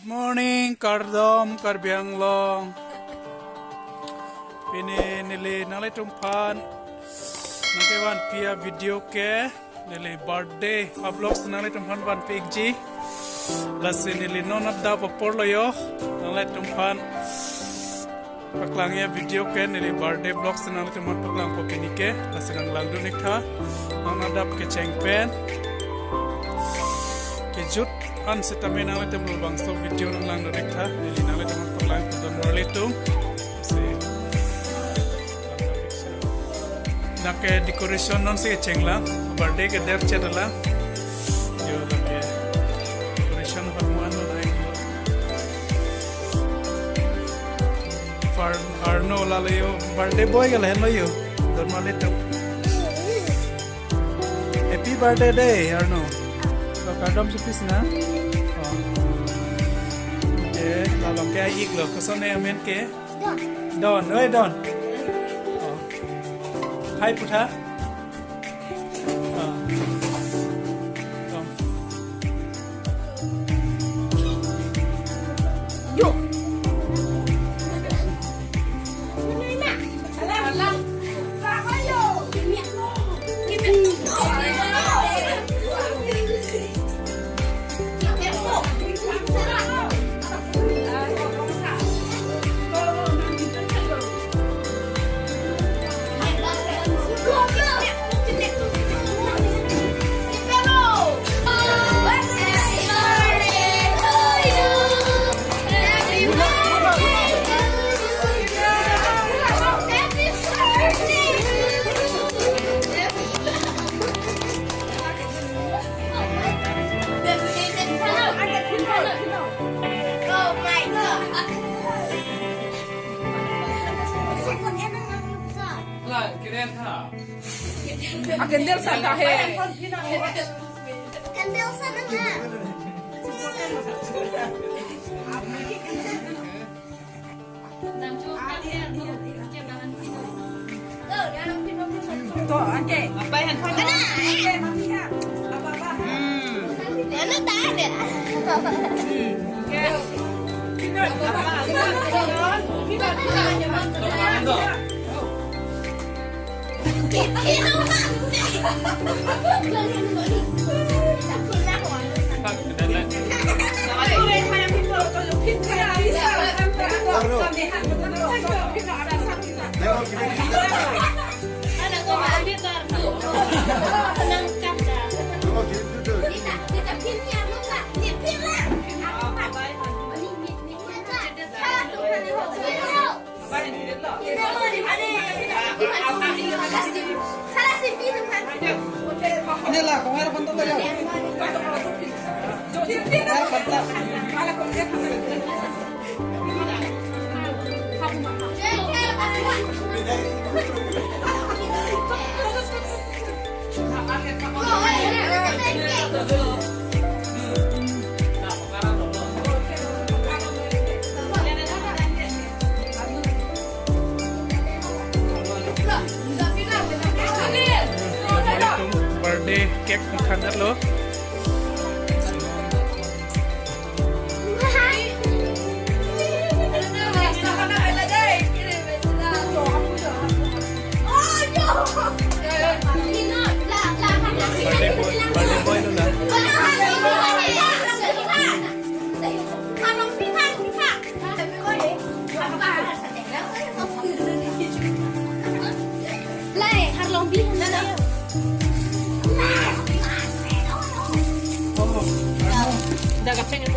Morning, Kardom, Karbi ANGLONG. Pini nili nalai tumpan. Nangkewan pia video ke nili birthday uploads nalai tumpan ban pigji. Lasi nili nonat da papor loyo nalai tumpan. Paklangnya video ke nili birthday vlogs nalai tumpan paklang popini ke. Lasi nang langdu nikha. Nang nadap ke cengpen. Kejut an setamen nalai tumpan bangso video nang langdu nikha. Nili nalai tumpan paklang kudan morli tum. Nake decoration non se chengla birthday ke der chedala yo lake decoration bhanuan no nai farm Arno la yo birthday boy gala hello yo dormale to happy birthday day Arno so kadam supis na ke la long ke ik lo ko sone amen ke don oi don Hai Putha. Yo. Gendel sana he. Gendel sana na. Tuh, oke. Apa yang kau nak? Apa? Mana tak ada. Inilah, kau harap bantu saya. Birthday cake makan lo. Birthday boy lo lah. Dah kapten itu.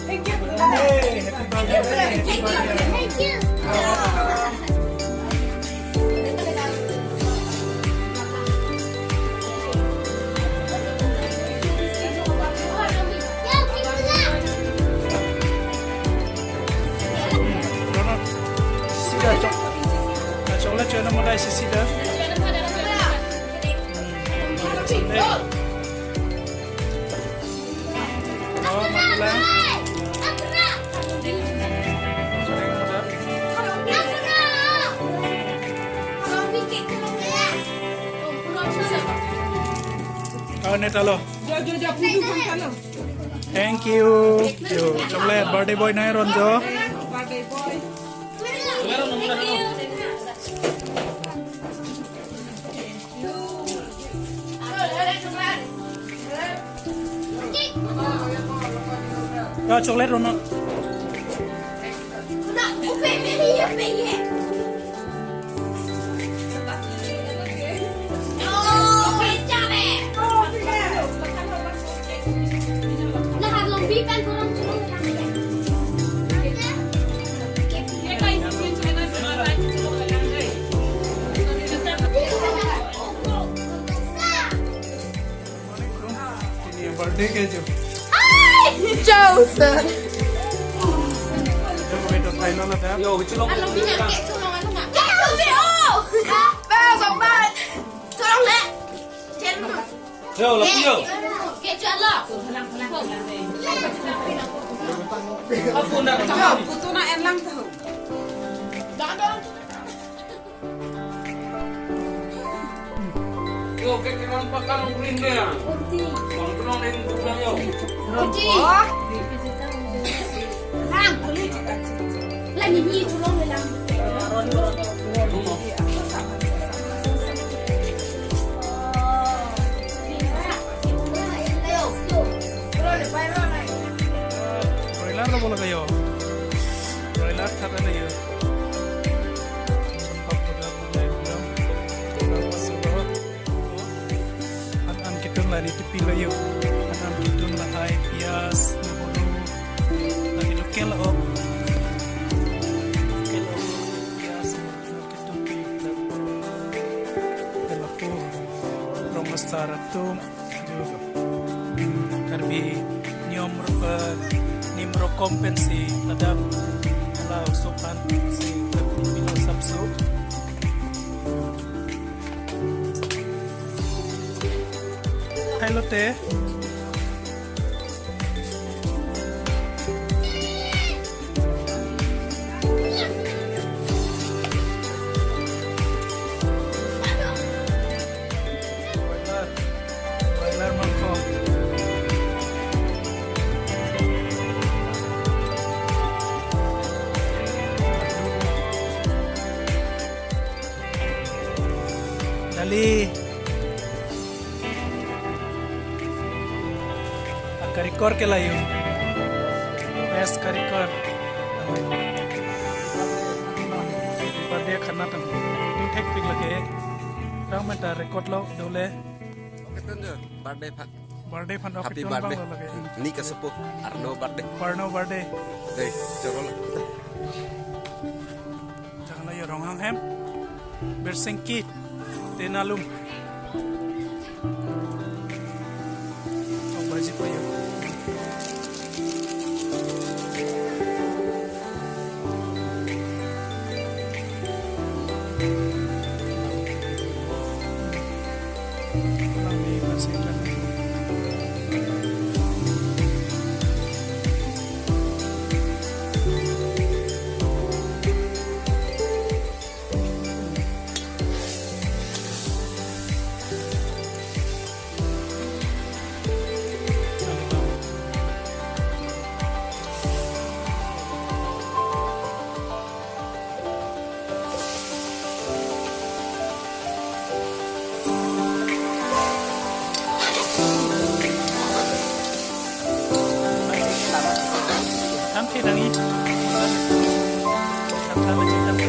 Thank you. Hey, happy birthday. Thank you. Chocolate cho nó mua đây xí đó. Oh, makulah. ini talo. Thank you. Yo, coklat birthday boy naik Ronjo. Ya coklat Rono. Nak, upik ni ya pengen. Oh, kecap eh. Nah, harus bikin kurang curang. Ini yang birthday keju. Jauh. Coba kita try nona dah. Yo, culung. Anh Long biết nhận kẹo cho Long anh không ạ? Kẹo video! 3 2 3 cho Long lẹ. Trên mà. Yo, là yo. Kẹo cho anh lo. Apa nak kata? Yo, putu nak en lang tahu. Đó. Yo, kira pakai ring dia. Bang kenal ring bukan yo. Chị. Oh, Lang. Là nhìn nhìn cho Long làm. Broiler lo boleh kayo. Broiler kata na yo. An kitun lah ni tipi lo yo. An kitun lah hai pias, nabulu, lagi lokel lo. Lokel lo pias, kitun pi. Telapu, romasar tum, karbi nimro kompensi tadap alau sopan si pino sabsu. Hello te. Broiler mangko. Dali. Karikor ke layu. Best karikor. Birthday khana tan. Ni tek pik lage. Rang mata record lo dole. Betul je. Birthday pak. Birthday pan Happy okit birthday. bang lage. Ni kesepuh Arno birthday. Arno birthday. Deh, corol. Jangan layu ronghang hem. Birsingki tenalum. Oh baji po yun. Kami kasih kan. Sampai nangi. Sampai macam sampai.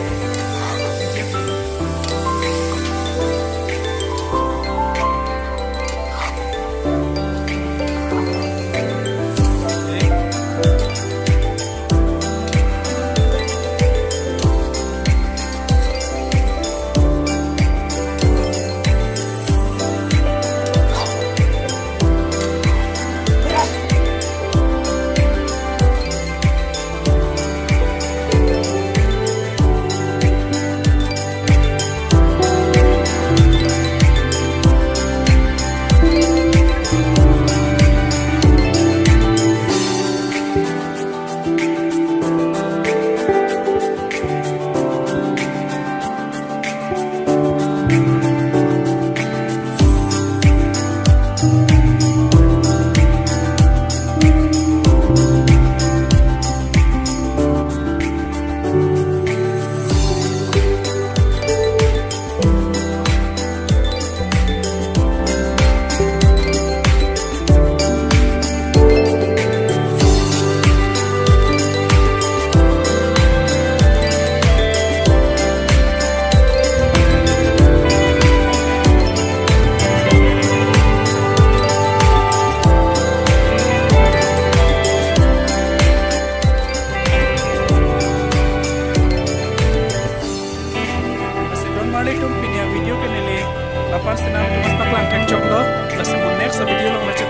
pan sinal teman taklan tek jok lo. Lalu next video lo macam